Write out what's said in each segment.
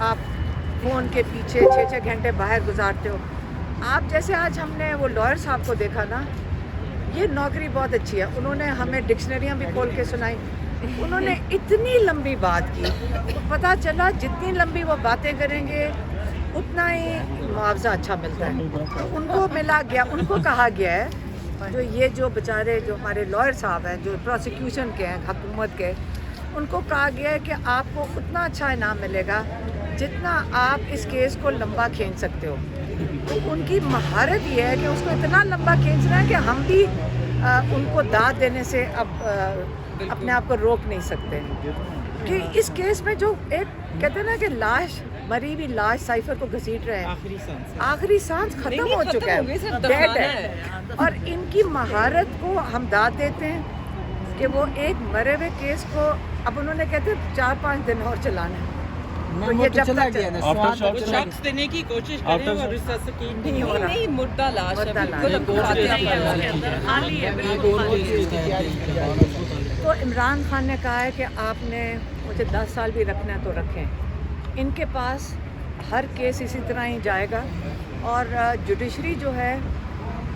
آپ فون کے پیچھے 6 گھنٹے باہر گزارتے ہو. آپ جیسے آج ہم نے وہ لائر صاحب کو دیکھا نا, یہ نوکری بہت اچھی ہے. انہوں نے ہمیں ڈکشنریاں بھی کھول کے سنائی. انہوں نے اتنی لمبی بات کی, تو پتہ چلا جتنی لمبی وہ باتیں کریں گے اتنا ہی معاوضہ اچھا ملتا ہے. تو ان کو ملا گیا, ان کو کہا گیا ہے, جو بیچارے جو ہمارے لائر صاحب ہیں جو پروسیکیوشن کے ہیں حکومت کے, ان کو کہا گیا ہے کہ آپ کو اتنا اچھا انعام ملے گا جتنا آپ اس کیس کو لمبا کھینچ سکتے ہو. تو ان کی مہارت یہ ہے کہ اس کو اتنا لمبا کھینچنا ہے کہ ہم بھی ان کو داد دینے سے اب اپنے آپ کو روک نہیں سکتے. کہ اس کیس میں جو ایک کہتے ہیں نا کہ لاش, مری ہوئی لاش سائفر کو گھسیٹ رہے ہیں, آخری سانس ختم ہو چکا ہے, ڈیڈ ہے. اور ان کی مہارت کو ہم داد دیتے ہیں کہ وہ ایک مرے ہوئے کیس کو اب انہوں نے کہتے 4-5 دن اور چلانا ہے. تو یہ جب تک شخص دینے کی کوشش کریں اور ریسسکیٹ نہیں, مردہ لاش ہے. تو عمران خان نے کہا ہے کہ آپ نے مجھے 10 سال بھی رکھنا ہے تو رکھیں. ان کے پاس ہر کیس اسی طرح ہی جائے گا, اور جوڈیشری جو ہے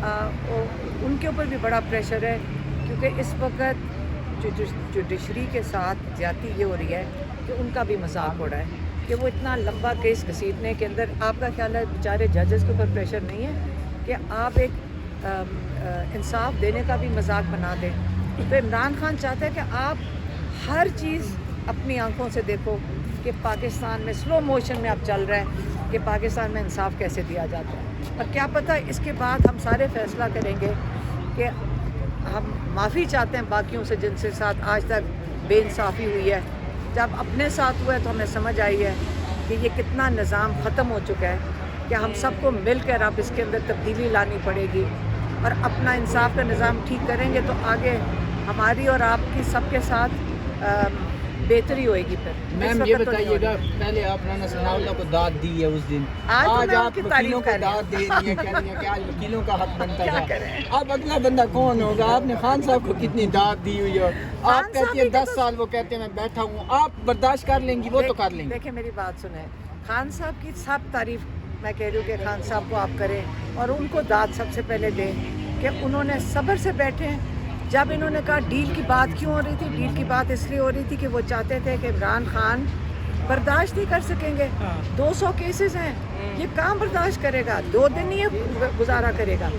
ان کے اوپر بھی بڑا پریشر ہے, کیونکہ اس وقت جوڈیشری کے ساتھ زیادتی یہ ہو رہی ہے کہ ان کا بھی مذاق ہو رہا ہے کہ وہ اتنا لمبا کیس گھسیٹنے کے اندر. آپ کا خیال ہے بیچارے ججز کے اوپر پریشر نہیں ہے کہ آپ ایک انصاف دینے کا بھی مذاق بنا دیں؟ تو عمران خان چاہتا ہے کہ آپ ہر چیز اپنی آنکھوں سے دیکھو کہ پاکستان میں سلو موشن میں اب چل رہا ہے کہ پاکستان میں انصاف کیسے دیا جاتا ہے. اور کیا پتہ اس کے بعد ہم سارے فیصلہ کریں گے کہ ہم معافی چاہتے ہیں باقیوں سے جن سے ساتھ آج تک بے انصافی ہوئی ہے. جب اپنے ساتھ ہوا ہے تو ہمیں سمجھ آئی ہے کہ یہ کتنا نظام ختم ہو چکا ہے, کہ ہم سب کو مل کر اب اس کے اندر تبدیلی لانی پڑے گی, اور اپنا انصاف کا نظام ٹھیک کریں گے تو آگے ہماری اور آپ کی سب کے ساتھ بہتری ہوئے گی. پھر میم یہ بتائیے گا, پہلے آپ رانا ثناء اللہ کو داد دی ہے اس دن, آج آپ وکیلوں کو داد دے رہی ہیں, کہہ رہی ہیں کہ آج وکیلوں کا حق بنتا ہے. اب اگلا بندہ کون ہوگا؟ آپ نے خان صاحب کو کتنی داد دی ہوئی ہے, آپ کہتی ہیں 10 سال, وہ کہتے ہیں میں بیٹھا ہوں. آپ برداشت کر لیں گی, وہ تو کر لیں گی. دیکھیں میری بات سنیں, خان صاحب کی سب تعریف میں کہہ رہی ہوں کہ خان صاحب کو آپ کریں اور ان کو داد سب سے پہلے دیں کہ انہوں نے صبر سے بیٹھے. جب انہوں نے کہا ڈیل کی بات کیوں ہو رہی تھی, ڈیل کی بات اس لیے ہو رہی تھی کہ وہ چاہتے تھے کہ عمران خان برداشت نہیں کر سکیں گے. 200 کیسز ہیں, یہ کام برداشت کرے گا؟ 2 دن ہی گزارا کرے گا.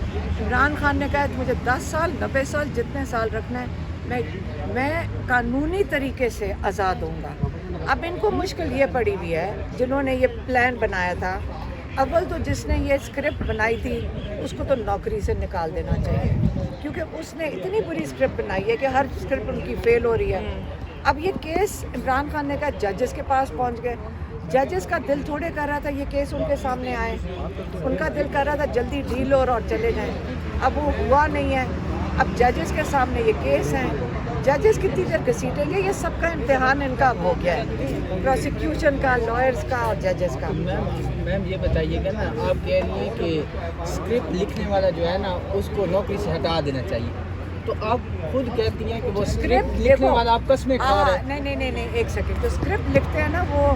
عمران خان نے کہا مجھے 10 سال 90 سال جتنے سال رکھنا ہے, میں قانونی طریقے سے آزاد ہوں گا. اب ان کو مشکل یہ پڑی ہوئی ہے, جنہوں نے یہ پلان بنایا تھا, اول تو جس نے یہ اسکرپٹ بنائی تھی اس کو تو نوکری سے نکال دینا چاہیے, کیونکہ اس نے اتنی بری اسکرپٹ بنائی ہے کہ ہر اسکرپٹ ان کی فیل ہو رہی ہے. اب یہ کیس عمران خان نے کہا ججز کے پاس پہنچ گئے. ججز کا دل تھوڑے کر رہا تھا یہ کیس ان کے سامنے آئے, ان کا دل کر رہا تھا جلدی ڈیل اور چلے جائیں. اب وہ ہوا نہیں ہے. اب ججز کے سامنے یہ کیس ہیں, ججز کتنی دیر گھسیٹیں گے؟ یہ سب کا امتحان ان کا اب ہو گیا ہے, پروسیکیوشن کا, لائرز کا اور ججز کا. میم یہ بتائیے گا نا, آپ کہہ رہی ہیں کہ اسکرپٹ لکھنے والا جو ہے نا اس کو نوکری سے ہٹا دینا چاہیے, تو آپ خود کہتی ہیں کہ وہ اسکرپٹ لکھنے والا آپ قسمیں کھا رہے ہیں. نہیں, ایک سیکنڈ. جو اسکرپٹ لکھتے ہیں نا وہ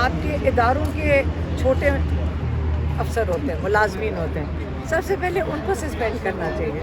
آپ کے اداروں کے چھوٹے افسر ہوتے ہیں, ملازمین ہوتے ہیں. سب سے پہلے ان کو سسپینڈ کرنا چاہیے.